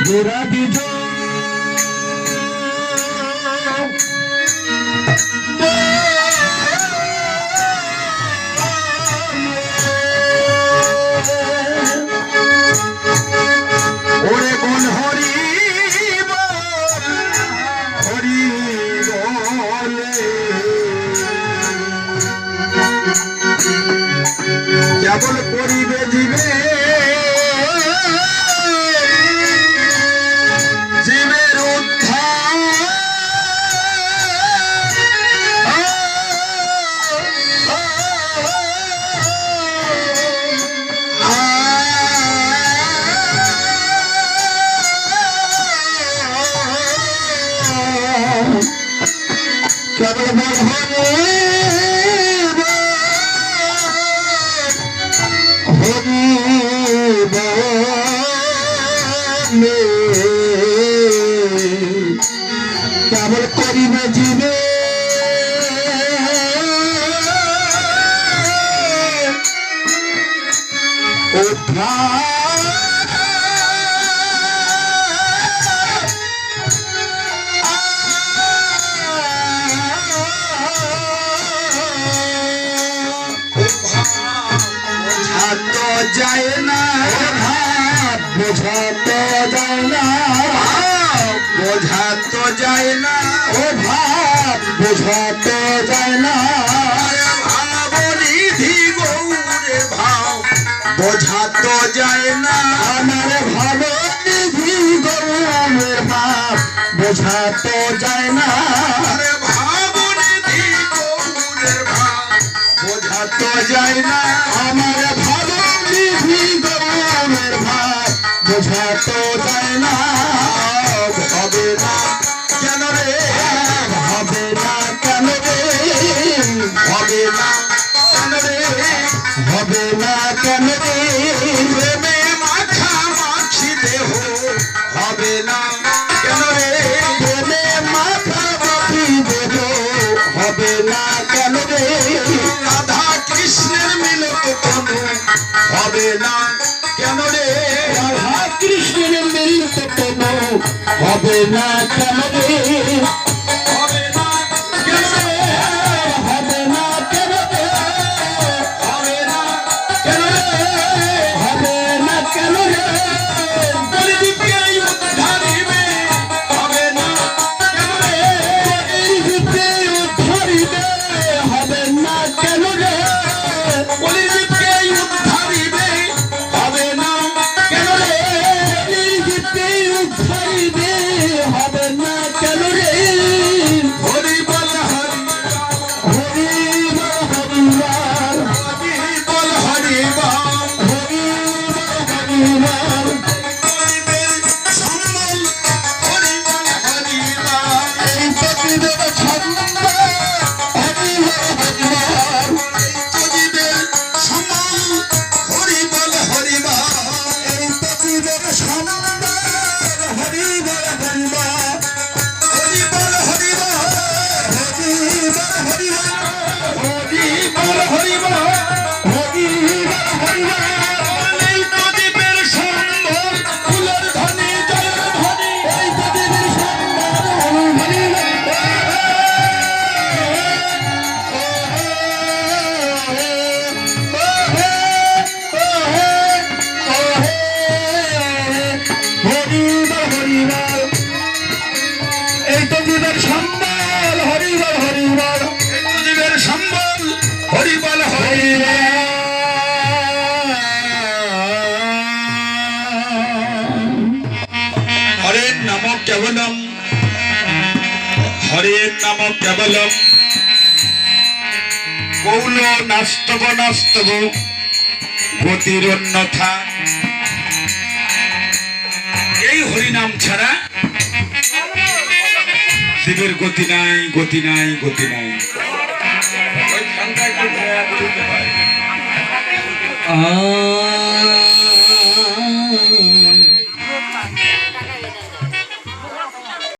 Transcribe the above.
গোরা বীজ ওরে কোন হরি হরি বলে কেবল করিবে জীবে জীবের উদ্ধার কেবল কেবল করিবে জীবে যায় না বোঝা তো যায় না বোঝা তো যায় না ও ভাব বোঝা তো যায় না ভাবনিধি গৌরে ভাব বোঝা তো যায় না আমার ভাবনিধি গৌরে ভাব বোঝা তো যায় না ভাবনিধি গৌরে ভাব বোঝা তো যায় না আমার ভাবনিধি গৌরের ভাব বোঝা তো যায় না হবে না কেন রে হবে না কেন রে হবে না কেন রে হবে না কেন রে প্রেমে মাথা মাছি দেহ হবে না কেন রে প্রেমে মাথা মাছি দেহ হবে না কেন রে রাধা কৃষ্ণের মিলন কোনো হবে না কেন রে রাধা কৃষ্ণের মিলন কোনো হবে না কেন রে হবে না কেন রে হবে না কেন রে হবে না কেন রে হবে না কেন রে বলিদিকে উদ্ধারিবে হবে না কেন রে বলিদিকে উদ্ধারিবে হবে না কেন রে বলিদিকে উদ্ধারিবে হবে না কেন রে বলিদিকে উদ্ধারিবে হবে না কেন রে হরি বল হরি হরি বল হরি হরি বল সম্বল হরি বল হরি এই প্রতিদেব ছন্দ হরি প্রতিদেব সম্বল হরি বল হরি এই প্রতিদেব সম্বল হরি বল হরি বল হরি বল হরি বল হরি বল এই প্রদীপের সম্বল ফুলের ধ্বনি জলের ধ্বনি এই প্রদীপের সম্বল হরি এই প্রদীপের সম্বল হরি বল এই প্রদীপের সম্বল হরি বল হরের নাম কেবলম হরের নাম কেবলম কৌল নাস্তব নাস্তব গতির অন্যথা এই হরিনাম ছাড়া শিবের গতি নাই গতি নাই গতি নাই আ